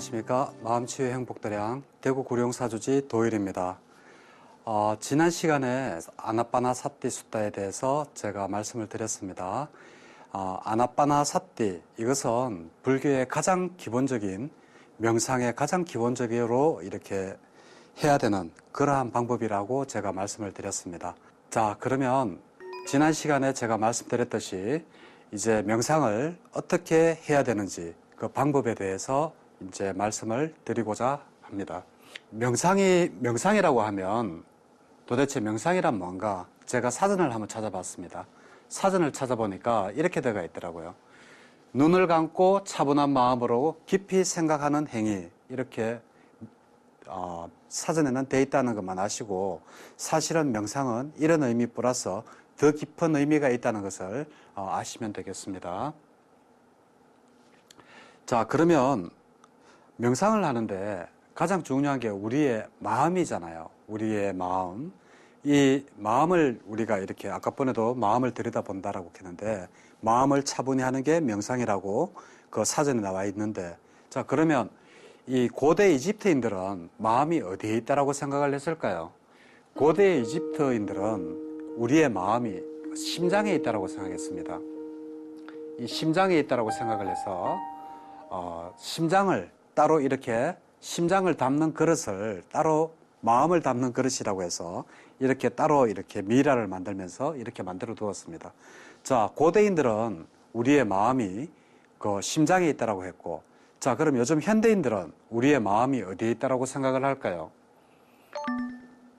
안녕하십니까. 마음치유 행복도량 대구 구룡사주지 도일입니다. 지난 시간에 아나빠나사띠 숫다에 대해서 제가 말씀을 드렸습니다. 아나빠나사띠, 이것은 불교의 가장 기본적인, 명상의 가장 기본적으로 이렇게 해야 되는 그러한 방법이라고 제가 말씀을 드렸습니다. 자, 그러면 지난 시간에 제가 말씀드렸듯이 이제 명상을 어떻게 해야 되는지 그 방법에 대해서 이제 말씀을 드리고자 합니다. 명상이라고 하면 도대체 명상이란 뭔가? 제가 사전을 한번 찾아봤습니다. 사전을 찾아보니까 이렇게 되어 있더라고요. 눈을 감고 차분한 마음으로 깊이 생각하는 행위, 이렇게 사전에는 돼 있다는 것만 아시고, 사실은 명상은 이런 의미 플러스 더 깊은 의미가 있다는 것을 아시면 되겠습니다. 자, 그러면 명상을 하는데 가장 중요한 게 우리의 마음이잖아요. 우리의 마음. 이 마음을 우리가 이렇게 아까 번에도 마음을 들여다본다라고 했는데, 마음을 차분히 하는 게 명상이라고 그 사전에 나와 있는데, 자, 그러면 이 고대 이집트인들은 마음이 어디에 있다라고 생각을 했을까요? 고대 이집트인들은 우리의 마음이 심장에 있다라고 생각했습니다. 이 심장에 있다라고 생각을 해서 심장을 따로 이렇게 심장을 담는 그릇을 따로 마음을 담는 그릇이라고 해서 이렇게 따로 이렇게 미라를 만들면서 이렇게 만들어 두었습니다. 자, 고대인들은 우리의 마음이 그 심장에 있다라고 했고, 자, 그럼 요즘 현대인들은 우리의 마음이 어디에 있다라고 생각을 할까요?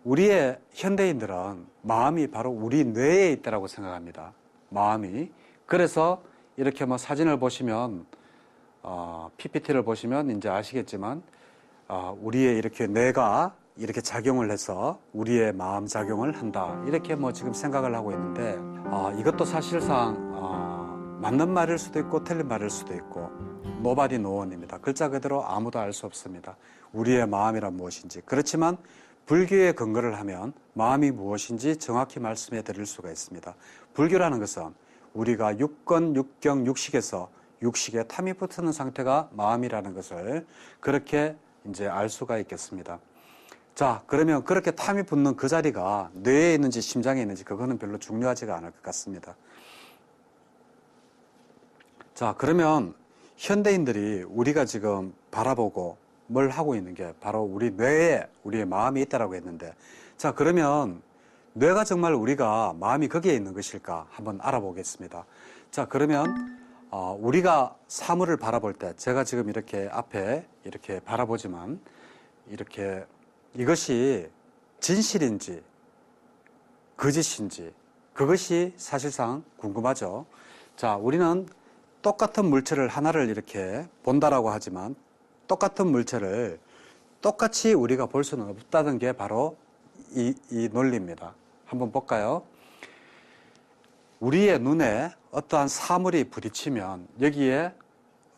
우리의 현대인들은 마음이 바로 우리 뇌에 있다라고 생각합니다. 마음이. 그래서 이렇게 뭐 사진을 보시면 PPT를 보시면 이제 아시겠지만 우리의 이렇게 뇌가 이렇게 작용을 해서 우리의 마음 작용을 한다. 이렇게 뭐 지금 생각을 하고 있는데 이것도 사실상 맞는 말일 수도 있고 틀린 말일 수도 있고 nobody known입니다. 글자 그대로 아무도 알 수 없습니다. 우리의 마음이란 무엇인지. 그렇지만 불교의 근거를 하면 마음이 무엇인지 정확히 말씀해 드릴 수가 있습니다. 불교라는 것은 우리가 육건, 육경, 육식에서 육식에 탐이 붙는 상태가 마음이라는 것을 그렇게 이제 알 수가 있겠습니다. 자, 그러면 그렇게 탐이 붙는 그 자리가 뇌에 있는지 심장에 있는지 그거는 별로 중요하지가 않을 것 같습니다. 자, 그러면 현대인들이 우리가 지금 바라보고 뭘 하고 있는 게 바로 우리 뇌에 우리의 마음이 있다라고 했는데, 자, 그러면 뇌가 정말 우리가 마음이 거기에 있는 것일까 한번 알아보겠습니다. 자, 그러면 우리가 사물을 바라볼 때 제가 지금 이렇게 앞에 이렇게 바라보지만 이렇게 이것이 진실인지 거짓인지 그것이 사실상 궁금하죠. 자, 우리는 똑같은 물체를 하나를 이렇게 본다라고 하지만 똑같은 물체를 똑같이 우리가 볼 수는 없다는 게 바로 이 논리입니다. 한번 볼까요? 우리의 눈에 어떠한 사물이 부딪히면 여기에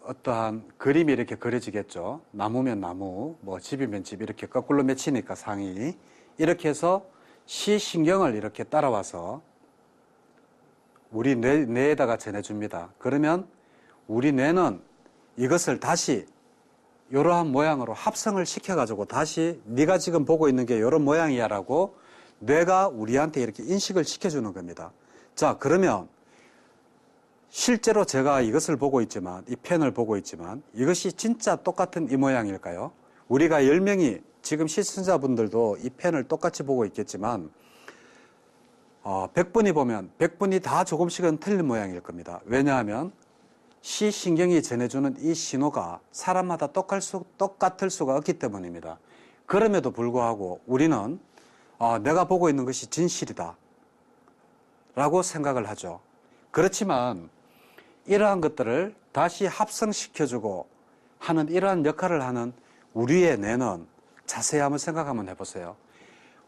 어떠한 그림이 이렇게 그려지겠죠. 나무면 나무, 뭐 집이면 집 이렇게 거꾸로 맺히니까 상이 이렇게 해서 시신경을 이렇게 따라와서 우리 뇌에다가 전해줍니다. 그러면 우리 뇌는 이것을 다시 이러한 모양으로 합성을 시켜가지고 다시 네가 지금 보고 있는 게 이런 모양이야 라고 뇌가 우리한테 이렇게 인식을 시켜주는 겁니다. 자, 그러면 실제로 제가 이것을 보고 있지만, 이 펜을 보고 있지만 이것이 진짜 똑같은 이 모양일까요? 우리가 10명이 지금 시청자분들도 이 펜을 똑같이 보고 있겠지만 100분이 보면 100분이 다 조금씩은 틀린 모양일 겁니다. 왜냐하면 시신경이 전해주는 이 신호가 사람마다 똑같을 수가 없기 때문입니다. 그럼에도 불구하고 우리는 내가 보고 있는 것이 진실이다 라고 생각을 하죠. 그렇지만 이러한 것들을 다시 합성시켜주고 하는 이러한 역할을 하는 우리의 뇌는 자세히 한번 생각하면 해보세요.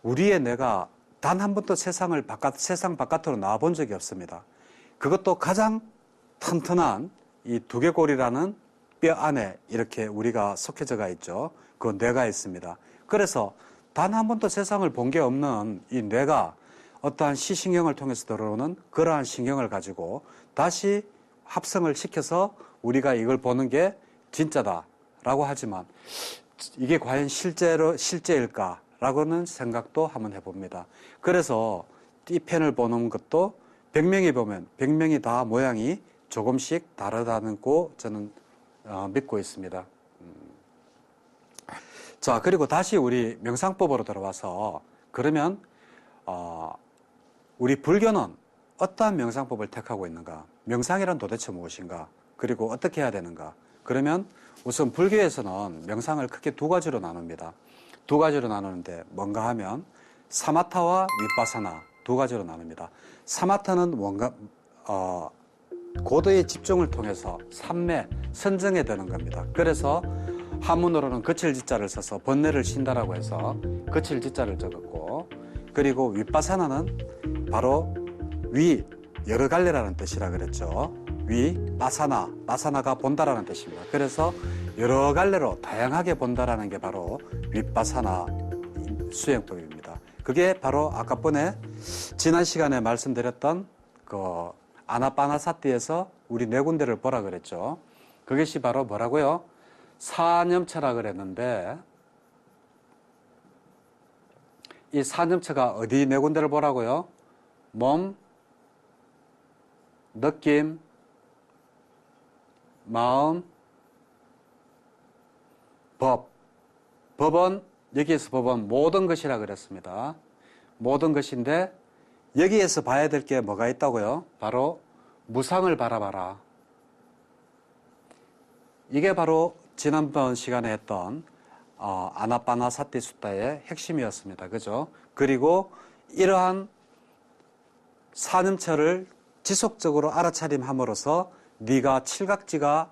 우리의 뇌가 단 한 번도 세상 바깥으로 나와본 적이 없습니다. 그것도 가장 튼튼한 이 두개골이라는 뼈 안에 이렇게 우리가 속해져가 있죠. 그 뇌가 있습니다. 그래서 단 한 번도 세상을 본 게 없는 이 뇌가 어떠한 시신경을 통해서 들어오는 그러한 신경을 가지고 다시 합성을 시켜서 우리가 이걸 보는 게 진짜다 라고 하지만 이게 과연 실제일까라고는 생각도 한번 해봅니다. 그래서 이 펜을 보는 것도 100명이 보면 100명이 다 모양이 조금씩 다르다는 거 저는 믿고 있습니다. 자, 그리고 다시 우리 명상법으로 들어와서 그러면 우리 불교는 어떠한 명상법을 택하고 있는가? 명상이란 도대체 무엇인가? 그리고 어떻게 해야 되는가? 그러면 우선 불교에서는 명상을 크게 두 가지로 나눕니다. 두 가지로 나누는데 뭔가 하면 사마타와 위파사나 두 가지로 나눕니다. 사마타는 뭔가 고도의 집중을 통해서 삼매, 선정에 드는 겁니다. 그래서 한문으로는 거칠지자를 써서 번뇌를 쉰다라고 해서 거칠지자를 적었고, 그리고 위파사나는 바로 위, 여러 갈래라는 뜻이라 그랬죠. 위, 빠사나가 본다라는 뜻입니다. 그래서 여러 갈래로 다양하게 본다라는 게 바로 위파사나 수행법입니다. 그게 바로 아까 번에 지난 시간에 말씀드렸던 그 아나파나사티에서 우리 네 군데를 보라 그랬죠. 그것이 바로 뭐라고요? 사념처라 그랬는데 이 사념처가 어디 네 군데를 보라고요? 몸, 느낌, 마음, 법. 법은 여기에서 법은 모든 것이라 그랬습니다. 모든 것인데 여기에서 봐야 될 게 뭐가 있다고요? 바로 무상을 바라봐라. 이게 바로 지난번 시간에 했던 아나파나사티 수타의 핵심이었습니다. 그죠? 그리고 이러한 사념처를 지속적으로 알아차림함으로써 네가 칠각지가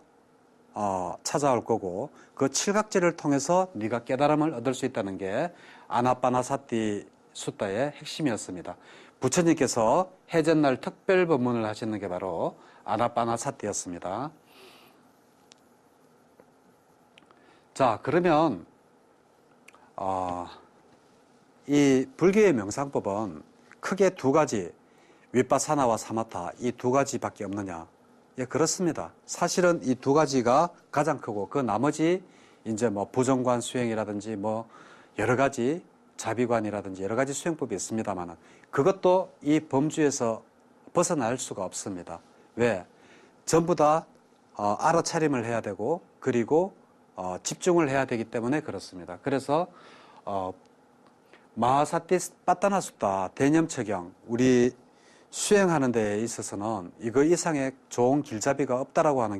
찾아올 거고 그 칠각지를 통해서 네가 깨달음을 얻을 수 있다는 게 아나파나사티 수타의 핵심이었습니다. 부처님께서 해전날 특별 법문을 하시는 게 바로 아나파나사티였습니다. 자, 그러면 이 불교의 명상법은 크게 두 가지, 위파사나와 사마타 이 두 가지밖에 없느냐? 예, 그렇습니다. 사실은 이 두 가지가 가장 크고 그 나머지 이제 뭐 부정관 수행이라든지 뭐 여러 가지 자비관이라든지 여러 가지 수행법이 있습니다만 그것도 이 범주에서 벗어날 수가 없습니다. 왜? 전부 다 알아차림을 해야 되고 그리고 집중을 해야 되기 때문에 그렇습니다. 그래서 마하사티 빠따나숫다 대념처경 우리 수행하는 데 있어서는 이거 이상의 좋은 길잡이가 없다라고 하는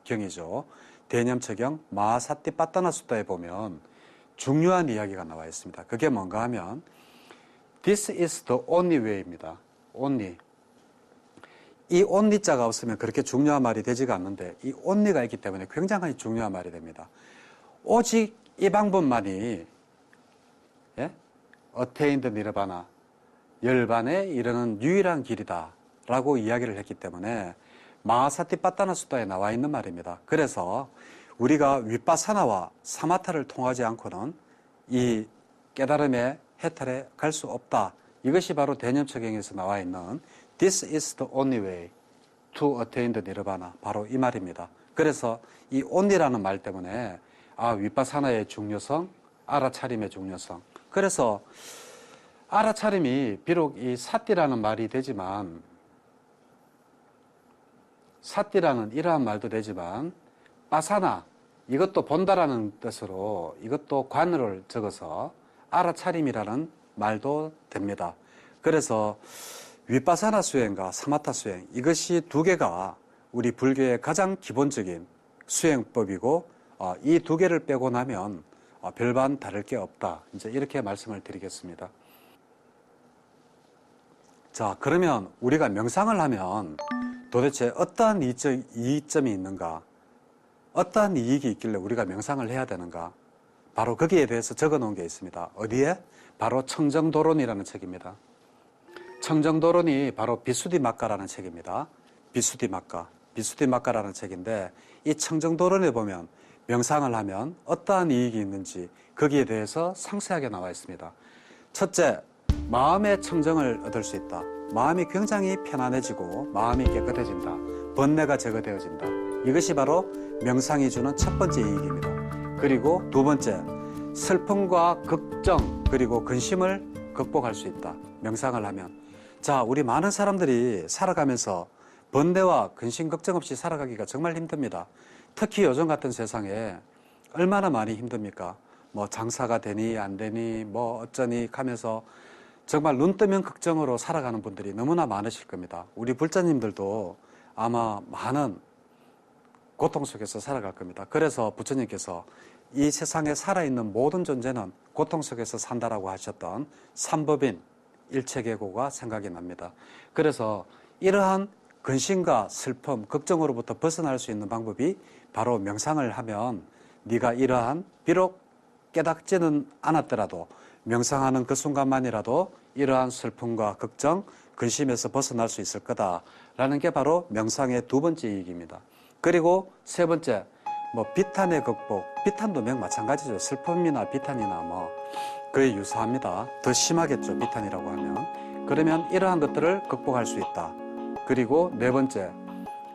경이죠. 대념처경 마하사티 빠따나숫다에 보면 중요한 이야기가 나와 있습니다. 그게 뭔가 하면 This is the only way입니다. only. 이 only자가 없으면 그렇게 중요한 말이 되지가 않는데 이 only가 있기 때문에 굉장히 중요한 말이 됩니다. 오직 이 방법만이 attained nirvana 열반에 이르는 유일한 길이다 라고 이야기를 했기 때문에 마하사티 빠따나숫다에 나와 있는 말입니다. 그래서 우리가 위파사나와 사마타를 통하지 않고는 이 깨달음의 해탈에 갈 수 없다. 이것이 바로 대념처경에서 나와 있는 This is the only way to attain the nirvana. 바로 이 말입니다. 그래서 이 only라는 말 때문에 위파사나의 중요성, 알아차림의 중요성. 그래서 알아차림이 비록 이 사띠라는 말이 되지만 사띠라는 이러한 말도 되지만 빠사나 이것도 본다라는 뜻으로 이것도 관을 적어서 알아차림이라는 말도 됩니다. 그래서 위파사나 수행과 사마타 수행 이것이 두 개가 우리 불교의 가장 기본적인 수행법이고 이 두 개를 빼고 나면 별반 다를 게 없다. 이제 이렇게 말씀을 드리겠습니다. 자, 그러면 우리가 명상을 하면 도대체 어떠한 이익점이 있는가? 어떠한 이익이 있길래 우리가 명상을 해야 되는가? 바로 거기에 대해서 적어 놓은 게 있습니다. 어디에? 바로 청정도론이라는 책입니다. 청정도론이 바로 비수디마가라는 책입니다. 비수디마가라는 책인데 이 청정도론에 보면 명상을 하면 어떠한 이익이 있는지 거기에 대해서 상세하게 나와 있습니다. 첫째, 마음의 청정을 얻을 수 있다. 마음이 굉장히 편안해지고 마음이 깨끗해진다. 번뇌가 제거되어진다. 이것이 바로 명상이 주는 첫 번째 이익입니다. 그리고 두 번째, 슬픔과 걱정 그리고 근심을 극복할 수 있다. 명상을 하면. 자, 우리 많은 사람들이 살아가면서 번뇌와 근심 걱정 없이 살아가기가 정말 힘듭니다. 특히 요즘 같은 세상에 얼마나 많이 힘듭니까? 뭐 장사가 되니 안 되니 뭐 어쩌니 하면서 정말 눈 뜨면 걱정으로 살아가는 분들이 너무나 많으실 겁니다. 우리 불자님들도 아마 많은 고통 속에서 살아갈 겁니다. 그래서 부처님께서 이 세상에 살아있는 모든 존재는 고통 속에서 산다라고 하셨던 삼법인 일체계고가 생각이 납니다. 그래서 이러한 근심과 슬픔, 걱정으로부터 벗어날 수 있는 방법이 바로 명상을 하면 네가 이러한 비록 깨닫지는 않았더라도 명상하는 그 순간만이라도 이러한 슬픔과 걱정, 근심에서 벗어날 수 있을 거다라는 게 바로 명상의 두 번째 이익입니다. 그리고 세 번째, 뭐 비탄의 극복, 비탄도 마찬가지죠. 슬픔이나 비탄이나 뭐 거의 유사합니다. 더 심하겠죠, 비탄이라고 하면. 그러면 이러한 것들을 극복할 수 있다. 그리고 네 번째,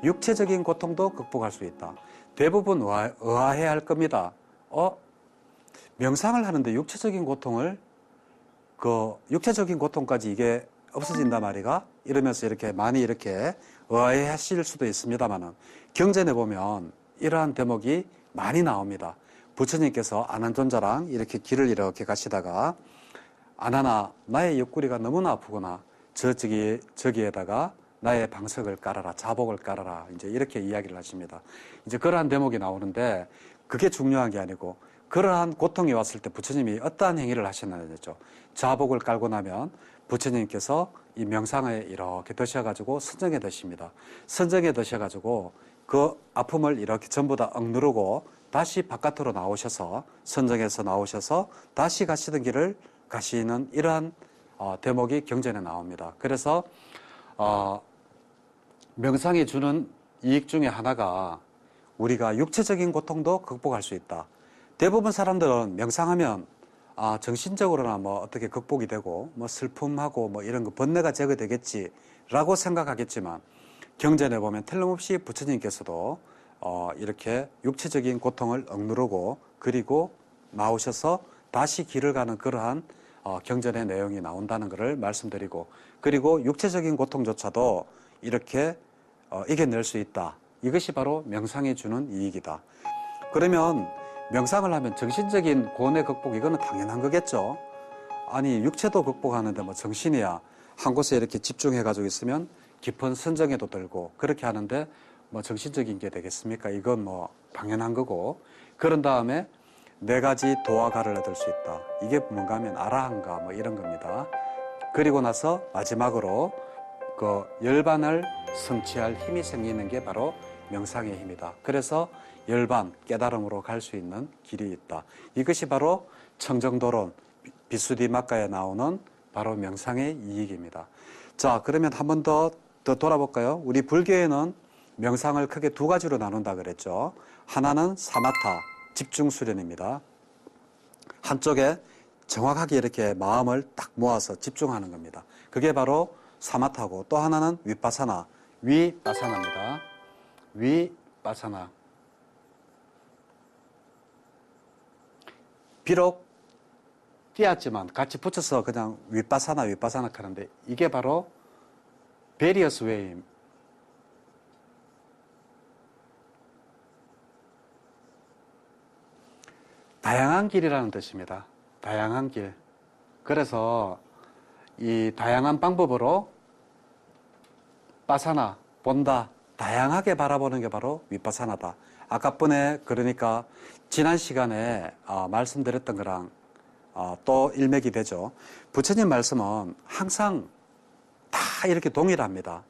육체적인 고통도 극복할 수 있다. 대부분 의아해야 할 겁니다. 명상을 하는데 육체적인 고통까지 이게 없어진단 말이가? 이러면서 이렇게 많이 이렇게 의아해 하실 수도 있습니다만은 경전에 보면 이러한 대목이 많이 나옵니다. 부처님께서 아난존자랑 이렇게 길을 가시다가 아나나 나의 옆구리가 너무나 아프구나. 저기에다가 나의 방석을 깔아라. 자복을 깔아라. 이제 이렇게 이야기를 하십니다. 이제 그러한 대목이 나오는데 그게 중요한 게 아니고 그러한 고통이 왔을 때 부처님이 어떠한 행위를 하셨느냐죠. 자복을 깔고 나면 부처님께서 이 명상에 이렇게 드셔가지고 선정에 드십니다. 선정에 드셔가지고 그 아픔을 이렇게 전부 다 억누르고 다시 바깥으로 나오셔서 선정에서 나오셔서 다시 가시던 길을 가시는 이러한 대목이 경전에 나옵니다. 그래서 명상이 주는 이익 중에 하나가 우리가 육체적인 고통도 극복할 수 있다. 대부분 사람들은 명상하면 정신적으로나 뭐 어떻게 극복이 되고 뭐 슬픔하고 뭐 이런 거 번뇌가 제거되겠지라고 생각하겠지만 경전에 보면 틀림없이 부처님께서도 이렇게 육체적인 고통을 억누르고 그리고 나오셔서 다시 길을 가는 그러한 경전의 내용이 나온다는 것을 말씀드리고 그리고 육체적인 고통조차도 이렇게 이겨낼 수 있다. 이것이 바로 명상이 주는 이익이다. 그러면 명상을 하면 정신적인 고뇌 극복 이거는 당연한 거겠죠. 아니 육체도 극복하는데 뭐 정신이야 한 곳에 이렇게 집중해 가지고 있으면 깊은 선정에도 들고 그렇게 하는데 뭐 정신적인 게 되겠습니까? 이건 뭐 당연한 거고 그런 다음에 네 가지 도화가를 얻을 수 있다. 이게 뭔가 하면 아라한가 뭐 이런 겁니다. 그리고 나서 마지막으로 그 열반을 성취할 힘이 생기는 게 바로 명상의 힘이다. 그래서 열반, 깨달음으로 갈 수 있는 길이 있다. 이것이 바로 청정도론, 비수디막가에 나오는 바로 명상의 이익입니다. 자, 그러면 한 번 더 돌아볼까요? 우리 불교에는 명상을 크게 두 가지로 나눈다 그랬죠. 하나는 사마타, 집중 수련입니다. 한쪽에 정확하게 이렇게 마음을 딱 모아서 집중하는 겁니다. 그게 바로 사마타고 또 하나는 위파사나, 위파사나입니다. 위파사나. 비록 띄었지만 같이 붙여서 그냥 위파사나 하는데 이게 바로 베리어스 웨이. 다양한 길이라는 뜻입니다. 다양한 길. 그래서 이 다양한 방법으로 파사나, 본다, 다양하게 바라보는 게 바로 위파사나다. 아까번에 그러니까 지난 시간에 말씀드렸던 거랑 또 일맥이 되죠. 부처님 말씀은 항상 다 이렇게 동일합니다.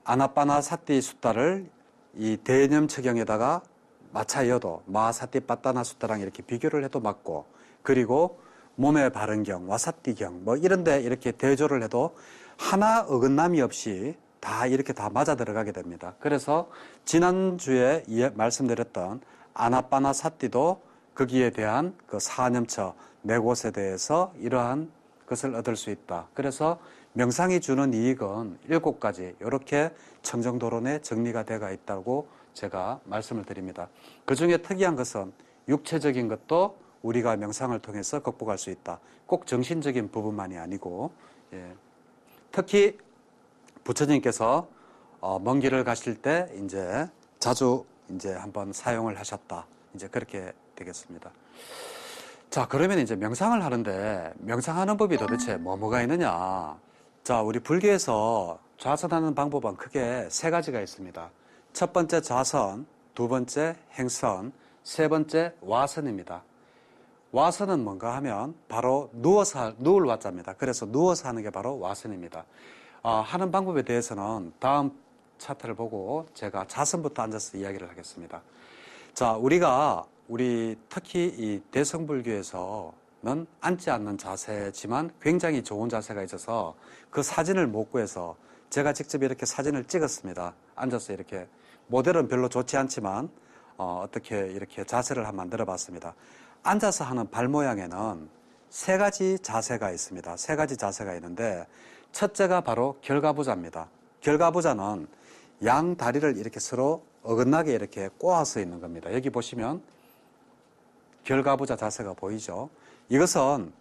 아나빠나사티 숫다를 이 대념처경에다가 마차여도 마사티 빠따나 숫다랑 이렇게 비교를 해도 맞고 그리고 몸의 바른경, 와사티경 뭐 이런데 이렇게 대조를 해도 하나 어긋남이 없이 다 이렇게 다 맞아 들어가게 됩니다. 그래서 지난주에 말씀드렸던 아나빠나사티도 거기에 대한 그 사념처, 네 곳에 대해서 이러한 것을 얻을 수 있다. 그래서 명상이 주는 이익은 7가지 이렇게 청정도론에 정리가 되어 있다고 제가 말씀을 드립니다. 그 중에 특이한 것은 육체적인 것도 우리가 명상을 통해서 극복할 수 있다. 꼭 정신적인 부분만이 아니고, 예. 특히 부처님께서 먼 길을 가실 때 이제 자주 이제 한번 사용을 하셨다. 이제 그렇게 되겠습니다. 자, 그러면 이제 명상을 하는데 명상하는 법이 도대체 뭐가 있느냐? 자, 우리 불교에서 좌선하는 방법은 크게 세 가지가 있습니다. 첫 번째 좌선, 두 번째 행선, 세 번째 와선입니다. 와선은 뭔가 하면 바로 누울 와자입니다. 그래서 누워서 하는 게 바로 와선입니다. 하는 방법에 대해서는 다음 차트를 보고 제가 자선부터 앉아서 이야기를 하겠습니다. 자, 우리 특히 이 대성불교에서는 앉지 않는 자세지만 굉장히 좋은 자세가 있어서 그 사진을 못 구해서 제가 직접 이렇게 사진을 찍었습니다. 앉아서 이렇게 모델은 별로 좋지 않지만 어떻게 이렇게 자세를 한번 만들어 봤습니다. 앉아서 하는 발 모양에는 세 가지 자세가 있습니다. 세 가지 자세가 있는데 첫째가 바로 결가부자입니다. 결가부자는 양 다리를 이렇게 서로 어긋나게 이렇게 꼬아서 있는 겁니다. 여기 보시면 결가부자 자세가 보이죠? 이것은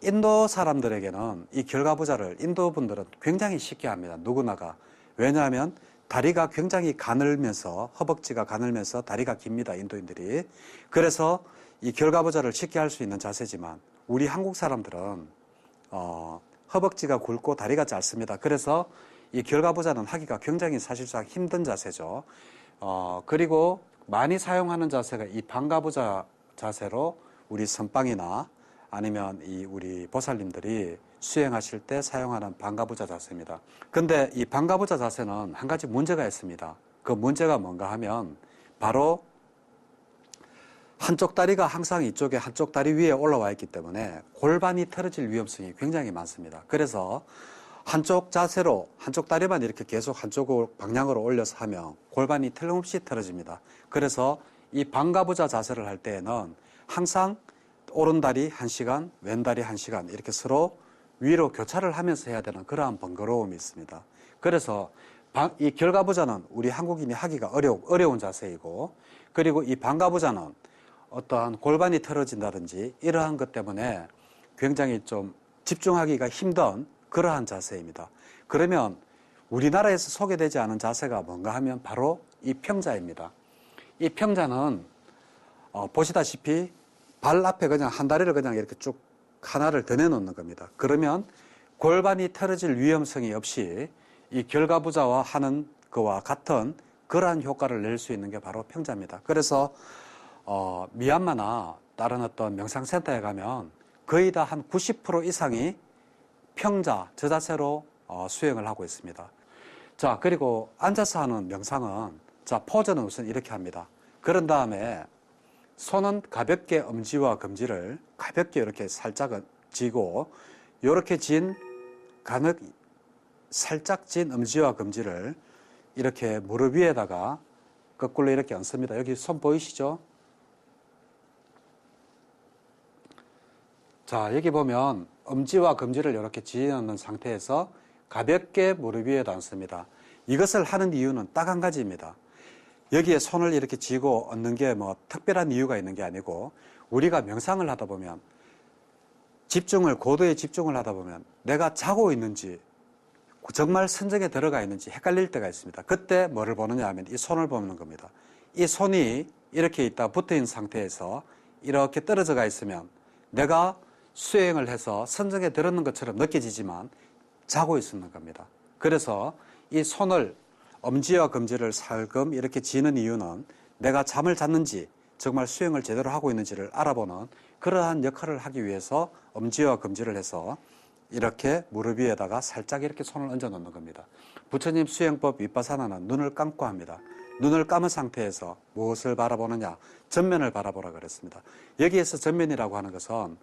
인도 사람들에게는 이 결가부자를 인도 분들은 굉장히 쉽게 합니다. 누구나가. 왜냐하면 다리가 굉장히 가늘면서 허벅지가 가늘면서 다리가 깁니다. 인도인들이. 그래서 이 결가부자를 쉽게 할 수 있는 자세지만 우리 한국 사람들은 허벅지가 굵고 다리가 짧습니다. 그래서 이 결가부자는 하기가 굉장히 사실상 힘든 자세죠. 그리고 많이 사용하는 자세가 이 반가부자 자세로 우리 선방이나 아니면 이 우리 보살님들이 수행하실 때 사용하는 반가부자 자세입니다. 근데 이 반가부자 자세는 한 가지 문제가 있습니다. 그 문제가 뭔가 하면 바로 한쪽 다리가 항상 이쪽에 한쪽 다리 위에 올라와 있기 때문에 골반이 틀어질 위험성이 굉장히 많습니다. 그래서 한쪽 자세로 한쪽 다리만 이렇게 계속 한쪽 방향으로 올려서 하면 골반이 틀림없이 틀어집니다. 그래서 이 반가부자 자세를 할 때에는 항상 오른다리 1시간, 왼다리 1시간 이렇게 서로 위로 교차를 하면서 해야 되는 그러한 번거로움이 있습니다. 그래서 이 결가부자는 우리 한국인이 하기가 어려운 자세이고, 그리고 이 반가부자는 어떠한 골반이 틀어진다든지 이러한 것 때문에 굉장히 좀 집중하기가 힘든 그러한 자세입니다. 그러면 우리나라에서 소개되지 않은 자세가 뭔가 하면 바로 이 평자입니다. 이 평자는 보시다시피 발 앞에 그냥 한 다리를 그냥 이렇게 쭉 하나를 더 내놓는 겁니다. 그러면 골반이 틀어질 위험성이 없이 이 결가부자와 하는 거와 같은 그러한 효과를 낼 수 있는 게 바로 평자입니다. 그래서 미얀마나 다른 어떤 명상센터에 가면 거의 다 한 90% 이상이 평자, 저 자세로 수행을 하고 있습니다. 자, 그리고 앉아서 하는 명상은, 자, 포즈는 우선 이렇게 합니다. 그런 다음에 손은 가볍게 엄지와 검지를 가볍게 이렇게 살짝 쥐고, 이렇게 살짝 진 엄지와 검지를 이렇게 무릎 위에다가 거꾸로 이렇게 얹습니다. 여기 손 보이시죠? 자, 여기 보면 엄지와 검지를 이렇게 쥐어넣는 상태에서 가볍게 무릎 위에 얹습니다. 이것을 하는 이유는 딱 한 가지입니다. 여기에 손을 이렇게 쥐고 얹는 게 뭐 특별한 이유가 있는 게 아니고, 우리가 명상을 하다 보면 고도의 집중을 하다 보면 내가 자고 있는지 정말 선정에 들어가 있는지 헷갈릴 때가 있습니다. 그때 뭐를 보느냐 하면 이 손을 보는 겁니다. 이 손이 이렇게 있다 붙어 있는 상태에서 이렇게 떨어져 가 있으면 내가 수행을 해서 선정에 들었는 것처럼 느껴지지만 자고 있는 겁니다. 그래서 이 손을 엄지와 검지를 살금 이렇게 쥐는 이유는 내가 잠을 잤는지 정말 수행을 제대로 하고 있는지를 알아보는 그러한 역할을 하기 위해서 엄지와 검지를 해서 이렇게 무릎 위에다가 살짝 이렇게 손을 얹어 놓는 겁니다. 부처님 수행법 윗바사나는 눈을 감고 합니다. 눈을 감은 상태에서 무엇을 바라보느냐? 전면을 바라보라 그랬습니다. 여기에서 전면이라고 하는 것은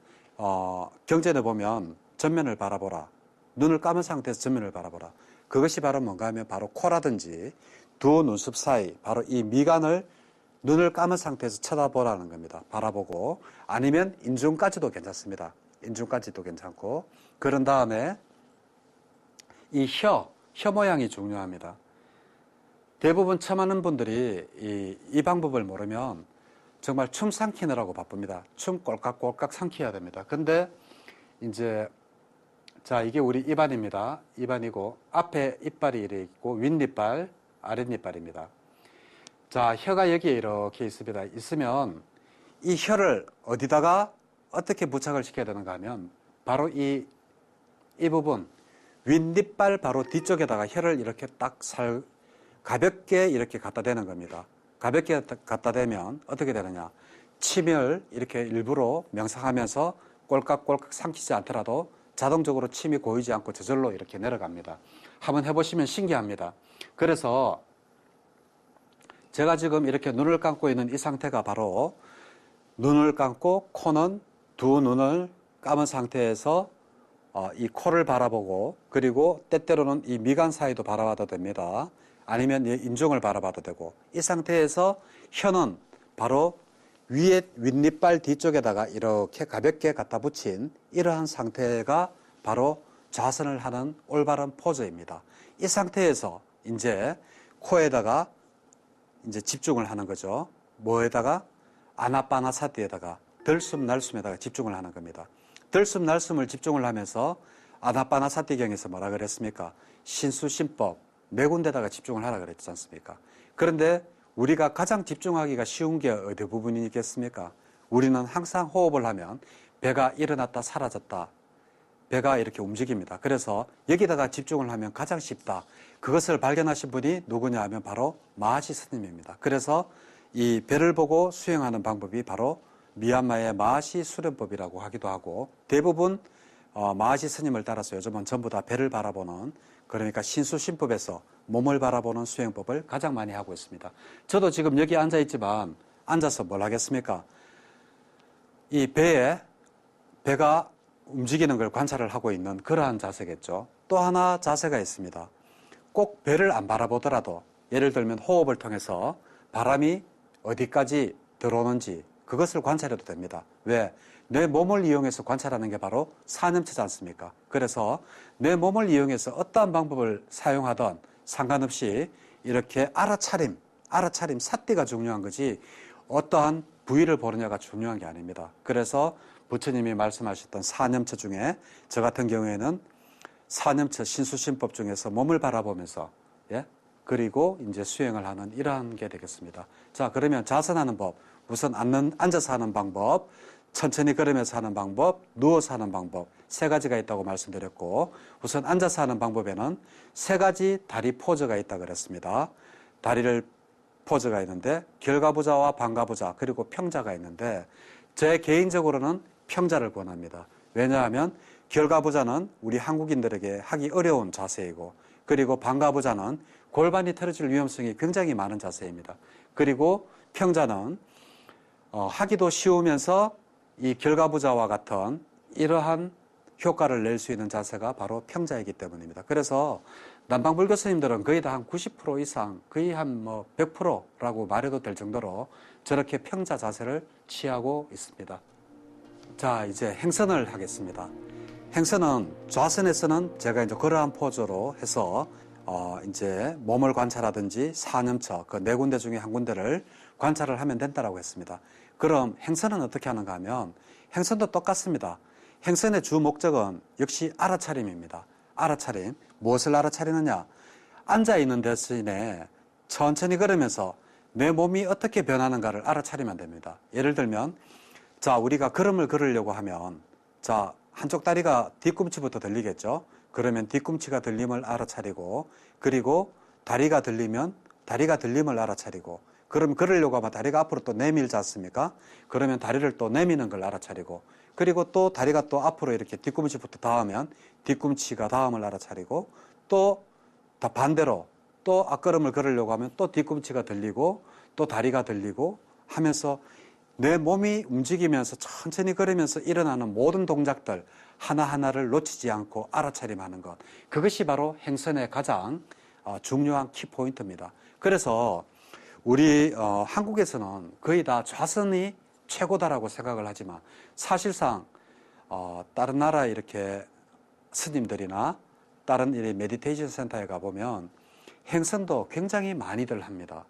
경전에 보면 전면을 바라보라. 눈을 감은 상태에서 전면을 바라보라. 그것이 바로 뭔가 하면 바로 코라든지 두 눈썹 사이, 바로 이 미간을 눈을 감은 상태에서 쳐다보라는 겁니다. 바라보고, 아니면 인중까지도 괜찮습니다. 인중까지도 괜찮고, 그런 다음에 이 혀 모양이 중요합니다. 대부분 처음 하는 분들이 이 방법을 모르면 정말 춤 삼키느라고 바쁩니다. 춤 꼴깍꼴깍 삼켜야 됩니다. 근데 이제 자, 이게 우리 입안입니다. 입안이고 앞에 이빨이 이렇게 있고 윗니빨, 아랫니빨입니다. 자, 혀가 여기에 이렇게 있습니다. 있으면 이 혀를 어디다가 어떻게 부착을 시켜야 되는가 하면 바로 이 부분 윗니빨 바로 뒤쪽에다가 혀를 이렇게 딱 가볍게 이렇게 갖다 대는 겁니다. 가볍게 갖다 대면 어떻게 되느냐. 침을 이렇게 일부러 명상하면서 꼴깍꼴깍 삼키지 않더라도 자동적으로 침이 고이지 않고 저절로 이렇게 내려갑니다. 한번 해보시면 신기합니다. 그래서 제가 지금 이렇게 눈을 감고 있는 이 상태가 바로 눈을 감고 코는 두 눈을 감은 상태에서 이 코를 바라보고 그리고 때때로는 이 미간 사이도 바라봐도 됩니다. 아니면 인중을 바라봐도 되고 이 상태에서 혀는 바로 위에 윗니빨 뒤쪽에다가 이렇게 가볍게 갖다 붙인 이러한 상태가 바로 좌선을 하는 올바른 포즈입니다. 이 상태에서 이제 코에다가 이제 집중을 하는 거죠. 뭐에다가? 아나빠나사티에다가 들숨 날숨에다가 집중을 하는 겁니다. 들숨 날숨을 집중을 하면서 아나빠나사티경에서 뭐라 그랬습니까? 신수신법 네 군데다가 집중을 하라 그랬지 않습니까? 그런데 우리가 가장 집중하기가 쉬운 게 어디 부분이겠습니까? 우리는 항상 호흡을 하면 배가 일어났다 사라졌다. 배가 이렇게 움직입니다. 그래서 여기다가 집중을 하면 가장 쉽다. 그것을 발견하신 분이 누구냐 하면 바로 마하시 스님입니다. 그래서 이 배를 보고 수행하는 방법이 바로 미얀마의 마하시 수련법이라고 하기도 하고 대부분 마하시 스님을 따라서 요즘은 전부 다 배를 바라보는 그러니까 신수신법에서 몸을 바라보는 수행법을 가장 많이 하고 있습니다. 저도 지금 여기 앉아 있지만 앉아서 뭘 하겠습니까? 이 배가 움직이는 걸 관찰을 하고 있는 그러한 자세겠죠. 또 하나 자세가 있습니다. 꼭 배를 안 바라보더라도 예를 들면 호흡을 통해서 바람이 어디까지 들어오는지 그것을 관찰해도 됩니다. 왜? 내 몸을 이용해서 관찰하는 게 바로 사념체지 않습니까? 그래서 내 몸을 이용해서 어떠한 방법을 사용하든 상관없이 이렇게 알아차림, 삿대가 중요한 거지 어떠한 부위를 보느냐가 중요한 게 아닙니다. 그래서 부처님이 말씀하셨던 사념체 중에 저 같은 경우에는 사념체 신수신법 중에서 몸을 바라보면서 그리고 이제 수행을 하는 이러한 게 되겠습니다. 자, 그러면 자선하는 법, 우선 앉아서 하는 방법, 천천히 걸으면서 하는 방법, 누워서 하는 방법 세 가지가 있다고 말씀드렸고 우선 앉아서 하는 방법에는 세 가지 다리 포즈가 있다고 그랬습니다. 다리를 포즈가 있는데 결가부자와 반가부자 그리고 평자가 있는데 제 개인적으로는 평자를 권합니다. 왜냐하면 결가부자는 우리 한국인들에게 하기 어려운 자세이고 그리고 반가부자는 골반이 틀어질 위험성이 굉장히 많은 자세입니다. 그리고 평자는 하기도 쉬우면서 이 결가부자와 같은 이러한 효과를 낼 수 있는 자세가 바로 평자이기 때문입니다. 그래서 남방불교 스님들은 거의 다 한 90% 이상, 거의 한 100%라고 말해도 될 정도로 저렇게 평자 자세를 취하고 있습니다. 자, 이제 행선을 하겠습니다. 행선은 좌선에서는 제가 이제 그러한 포즈로 해서 이제 몸을 관찰하든지 사념처 그 네 군데 중에 한 군데를 관찰을 하면 된다라고 했습니다. 그럼 행선은 어떻게 하는가 하면 행선도 똑같습니다. 행선의 주 목적은 역시 알아차림입니다. 알아차림. 무엇을 알아차리느냐? 앉아있는 대신에 천천히 걸으면서 내 몸이 어떻게 변하는가를 알아차리면 됩니다. 예를 들면 자, 우리가 걸음을 걸으려고 하면 자, 한쪽 다리가 뒤꿈치부터 들리겠죠? 그러면 뒤꿈치가 들림을 알아차리고 그리고 다리가 들리면 다리가 들림을 알아차리고 그럼 걸으려고 하면 다리가 앞으로 또 내밀지 않습니까? 그러면 다리를 또 내미는 걸 알아차리고 그리고 또 다리가 또 앞으로 이렇게 뒤꿈치부터 닿으면 뒤꿈치가 닿음을 알아차리고 또 반대로 또 앞걸음을 걸으려고 하면 또 뒤꿈치가 들리고 또 다리가 들리고 하면서 내 몸이 움직이면서 천천히 걸으면서 일어나는 모든 동작들 하나하나를 놓치지 않고 알아차림하는 것. 그것이 바로 행선의 가장 중요한 키포인트입니다. 그래서 우리 한국에서는 거의 다 좌선이 최고다라고 생각을 하지만 사실상 다른 나라 이렇게 스님들이나 다른 이 메디테이션 센터에 가보면 행선도 굉장히 많이들 합니다.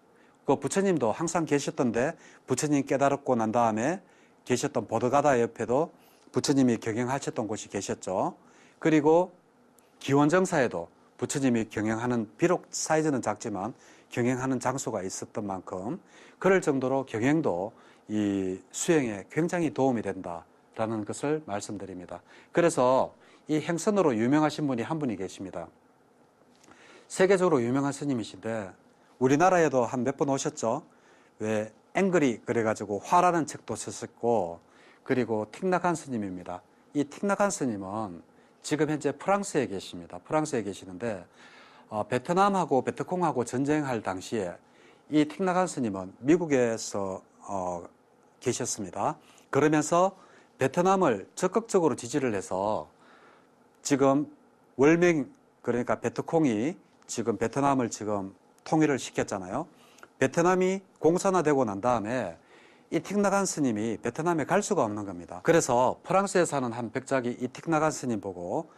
그 부처님도 항상 계셨던데 부처님 깨달았고 난 다음에 계셨던 보드가다 옆에도 부처님이 경영하셨던 곳이 계셨죠. 그리고 기원정사에도 부처님이 경영하는, 비록 사이즈는 작지만 경영하는 장소가 있었던 만큼 그럴 정도로 경영도 이 수행에 굉장히 도움이 된다라는 것을 말씀드립니다. 그래서 이 행선으로 유명하신 분이 한 분이 계십니다. 세계적으로 유명한 스님이신데 우리나라에도 한 몇 번 오셨죠. 왜 앵그리 그래가지고 화라는 책도 썼었고, 그리고 틱나간 스님입니다. 이 틱나간 스님은 지금 현재 프랑스에 계십니다. 프랑스에 계시는데 베트남하고 베트콩하고 전쟁할 당시에 이 틱나간 스님은 미국에서 계셨습니다. 그러면서 베트남을 적극적으로 지지를 해서 지금 월맹, 그러니까 베트콩이 지금 베트남을 지금 통일을 시켰잖아요. 베트남이 공산화되고 난 다음에 이 틱나간 스님이 베트남에 갈 수가 없는 겁니다. 그래서 프랑스에 사는 한 백작이 이 틱나간 스님 보고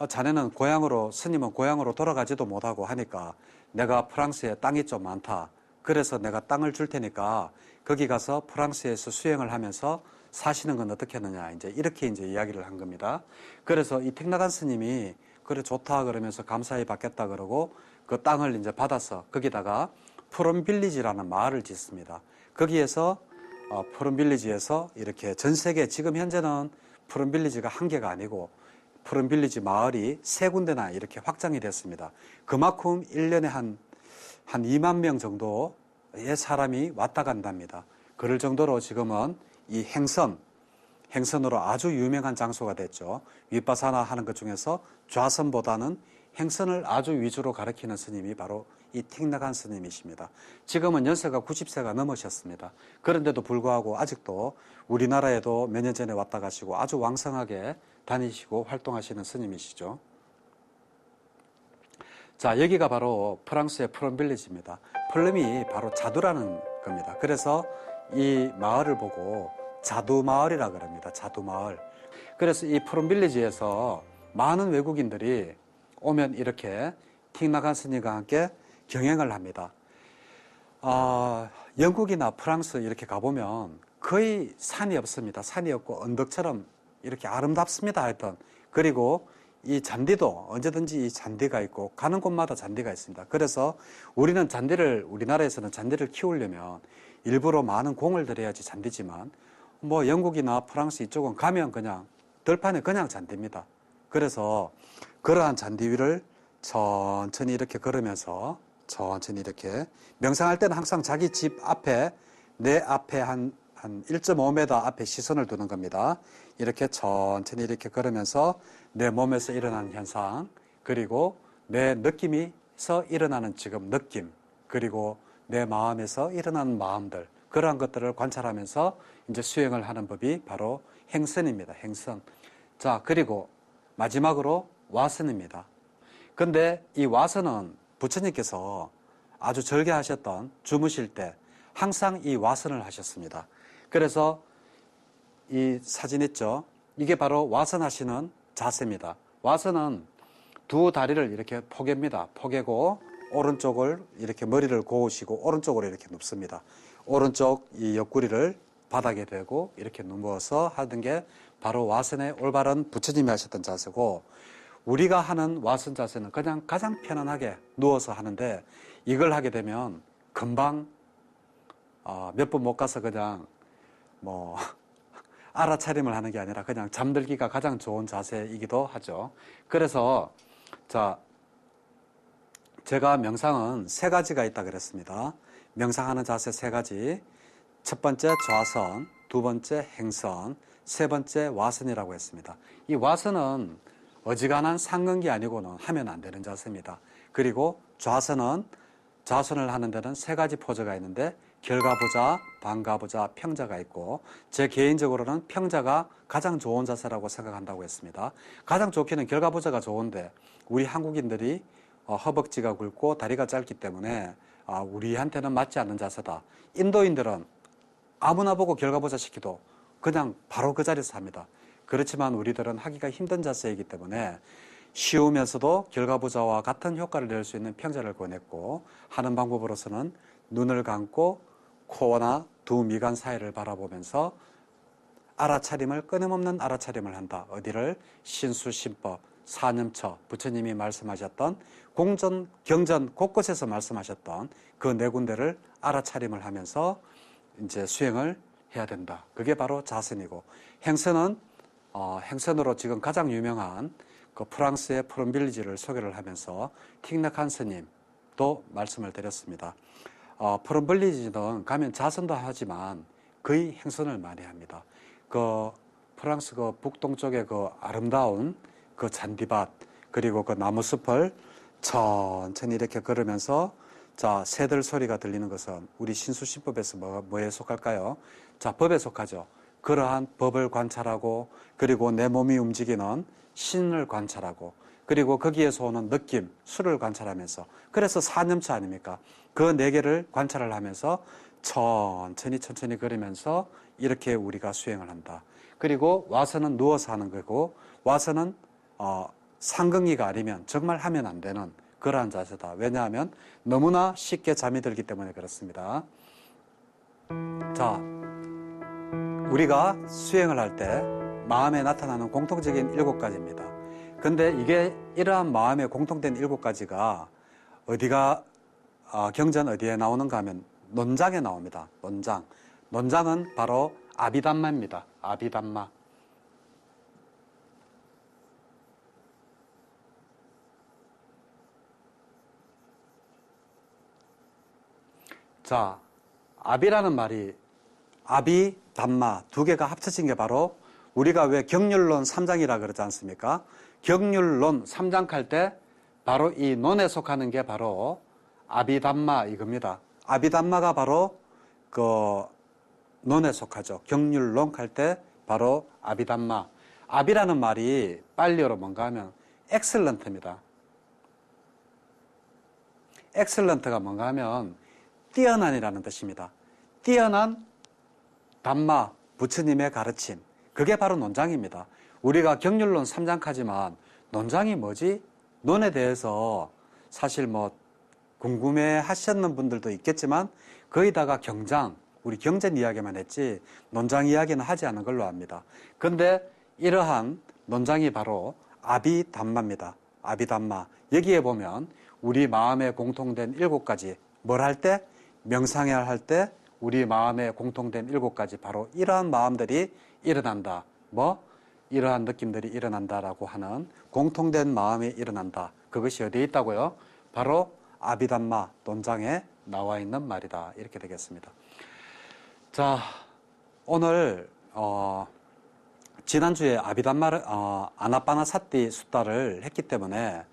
자네는 고향으로, 스님은 고향으로 돌아가지도 못하고 하니까 내가 프랑스에 땅이 좀 많다. 그래서 내가 땅을 줄 테니까 거기 가서 프랑스에서 수행을 하면서 사시는 건 어떻게 하느냐. 이제 이렇게 이제 이야기를 한 겁니다. 그래서 이 틱나간 스님이 그래 좋다 그러면서 감사히 받겠다 그러고 그 땅을 이제 받아서 거기다가 푸른빌리지라는 마을을 짓습니다. 거기에서 푸른빌리지에서 이렇게 전 세계, 지금 현재는 푸른빌리지가 한 개가 아니고 푸른빌리지 마을이 세 군데나 이렇게 확장이 됐습니다. 그만큼 1년에 한 2만 명 정도의 사람이 왔다 간답니다. 그럴 정도로 지금은 이 행선으로 아주 유명한 장소가 됐죠. 윗바사나 하는 것 중에서 좌선보다는 행선을 아주 위주로 가르치는 스님이 바로 이 틱나간 스님이십니다. 지금은 연세가 90세가 넘으셨습니다. 그런데도 불구하고 아직도 우리나라에도 몇 년 전에 왔다 가시고 아주 왕성하게 다니시고 활동하시는 스님이시죠. 자, 여기가 바로 프랑스의 푸른빌리지입니다. 플럼이 바로 자두라는 겁니다. 그래서 이 마을을 보고 자두마을이라 그럽니다. 자두마을. 그래서 이 푸른빌리지에서 많은 외국인들이 오면 이렇게 틱나간 스님과 함께 경행을 합니다. 영국이나 프랑스 이렇게 가보면 거의 산이 없습니다. 산이 없고 언덕처럼 이렇게 아름답습니다. 하여튼. 그리고 이 잔디도 언제든지 이 잔디가 있고 가는 곳마다 잔디가 있습니다. 그래서 우리나라에서는 잔디를 키우려면 일부러 많은 공을 들여야지 잔디지만 뭐 영국이나 프랑스 이쪽은 가면 그냥 들판에 그냥 잔디입니다. 그래서 그러한 잔디 위를 천천히 이렇게 걸으면서 천천히 이렇게 명상할 때는 항상 자기 집 앞에, 내 앞에 한 1.5m 앞에 시선을 두는 겁니다. 이렇게 천천히 이렇게 걸으면서 내 몸에서 일어나는 현상, 그리고 내 느낌에서 일어나는 지금 느낌, 그리고 내 마음에서 일어나는 마음들, 그러한 것들을 관찰하면서 이제 수행을 하는 법이 바로 행선입니다. 행선. 자, 그리고 마지막으로 와선입니다. 근데 이 와선은 부처님께서 아주 절개하셨던 주무실 때 항상 이 와선을 하셨습니다. 그래서 이 사진 있죠? 이게 바로 와선하시는 자세입니다. 와선은 두 다리를 이렇게 포갭니다. 포개고 오른쪽을 이렇게 머리를 고우시고 오른쪽으로 이렇게 눕습니다. 오른쪽 이 옆구리를 바닥에 대고 이렇게 누워서 하는 게 바로 와선의 올바른 부처님이 하셨던 자세고, 우리가 하는 와선 자세는 그냥 가장 편안하게 누워서 하는데 이걸 하게 되면 금방 몇 번 못 가서 그냥 뭐 알아차림을 하는 게 아니라 그냥 잠들기가 가장 좋은 자세이기도 하죠. 그래서 자, 제가 명상은 세 가지가 있다 그랬습니다. 명상하는 자세 세 가지. 첫 번째 좌선, 두 번째 행선, 세 번째 와선이라고 했습니다. 이 와선은 어지간한 상근기 아니고는 하면 안 되는 자세입니다. 그리고 좌선을 하는 데는 세 가지 포즈가 있는데 결가부자, 반가부자, 평자가 있고, 제 개인적으로는 평자가 가장 좋은 자세라고 생각한다고 했습니다. 가장 좋기는 결가부자가 좋은데 우리 한국인들이 허벅지가 굵고 다리가 짧기 때문에 우리한테는 맞지 않는 자세다. 인도인들은 아무나 보고 결가부자 시키도 그냥 바로 그 자리에서 합니다. 그렇지만 우리들은 하기가 힘든 자세이기 때문에 쉬우면서도 결과부자와 같은 효과를 낼 수 있는 평자를 권했고, 하는 방법으로서는 눈을 감고 코나 두 미간 사이를 바라보면서 알아차림을, 끊임없는 알아차림을 한다. 어디를? 신수신법, 사념처, 부처님이 말씀하셨던 공전, 경전 곳곳에서 말씀하셨던 그 네 군데를 알아차림을 하면서 이제 수행을 해야 된다. 그게 바로 자선이고, 행선은 행선으로 지금 가장 유명한 그 프랑스의 프롬빌리지를 소개를 하면서 틱낙한 스님도 말씀을 드렸습니다. 프롬빌리지는 가면 자선도 하지만 거의 행선을 많이 합니다. 그 프랑스 그 북동쪽의 그 아름다운 그 잔디밭, 그리고 그 나무숲을 천천히 이렇게 걸으면서, 자, 새들 소리가 들리는 것은 우리 신수신법에서 뭐에 속할까요? 자, 법에 속하죠. 그러한 법을 관찰하고, 그리고 내 몸이 움직이는 신을 관찰하고, 그리고 거기에서 오는 느낌, 수를 관찰하면서, 그래서 사념차 아닙니까? 그 네 개를 관찰을 하면서 천천히 걸으면서 이렇게 우리가 수행을 한다. 그리고 와서는 누워서 하는 거고, 와서는 상긍이가 아니면 정말 하면 안 되는 그러한 자세다. 왜냐하면 너무나 쉽게 잠이 들기 때문에 그렇습니다. 자, 우리가 수행을 할 때 마음에 나타나는 공통적인 7가지입니다. 근데 이게 이러한 마음에 공통된 7가지가 어디가 경전 어디에 나오는가 하면 논장에 나옵니다. 논장. 논장은 바로 아비담마입니다. 아비담마. 자, 아비라는 말이 아비, 담마 두 개가 합쳐진 게 바로 우리가 왜 경률론 3장이라 그러지 않습니까? 경률론 3장 할 때 바로 이 논에 속하는 게 바로 아비담마 이겁니다. 아비담마가 바로 그 논에 속하죠. 경률론 할 때 바로 아비담마. 아비라는 말이 빨리어로 뭔가 하면 엑셀런트입니다. 엑셀런트가 뭔가 하면 뛰어난이라는 뜻입니다. 뛰어난 담마, 부처님의 가르침. 그게 바로 논장입니다. 우리가 경률론 3장까지만 논장이 뭐지? 논에 대해서 사실 뭐 궁금해 하셨는 분들도 있겠지만 거의다가 경장, 우리 경전 이야기만 했지 논장 이야기는 하지 않은 걸로 압니다. 근데 이러한 논장이 바로 아비담마입니다. 아비담마. 여기에 보면 우리 마음에 공통된 7가지 뭘 할 때? 명상을 할 때 우리 마음에 공통된 7가지 바로 이러한 마음들이 일어난다. 뭐? 이러한 느낌들이 일어난다라고 하는 공통된 마음이 일어난다. 그것이 어디에 있다고요? 바로 아비담마 논장에 나와 있는 말이다. 이렇게 되겠습니다. 자, 오늘 지난주에 아비담마를 아나파나사티 숫다를 했기 때문에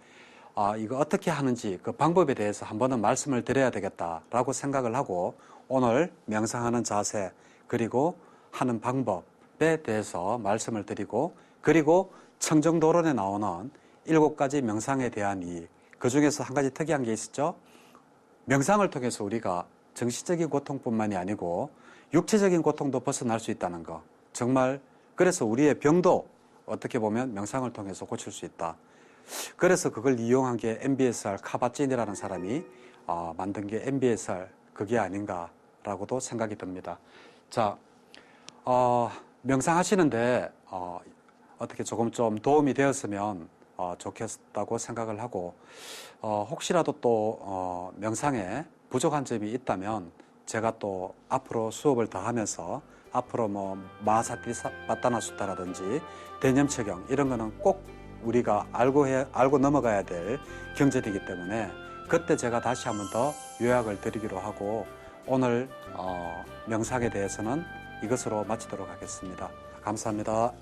이거 어떻게 하는지 그 방법에 대해서 한 번은 말씀을 드려야 되겠다라고 생각을 하고 오늘 명상하는 자세 그리고 하는 방법에 대해서 말씀을 드리고, 그리고 청정도론에 나오는 7가지 명상에 대한 이익, 그 중에서 한 가지 특이한 게 있었죠. 명상을 통해서 우리가 정신적인 고통뿐만이 아니고 육체적인 고통도 벗어날 수 있다는 거. 정말 그래서 우리의 병도 어떻게 보면 명상을 통해서 고칠 수 있다. 그래서 그걸 이용한 게 MBSR 카바찐이라는 사람이 만든 게 MBSR 그게 아닌가라고도 생각이 듭니다. 자, 명상하시는데 어떻게 조금 좀 도움이 되었으면 좋겠다고 생각을 하고, 혹시라도 또 명상에 부족한 점이 있다면 제가 또 앞으로 수업을 더 하면서 앞으로 뭐 마사티바타나 수타라든지 대념체경 이런 거는 꼭 우리가 알고 넘어가야 될 경전이기 때문에 그때 제가 다시 한번 더 요약을 드리기로 하고, 오늘 명상에 대해서는 이것으로 마치도록 하겠습니다. 감사합니다.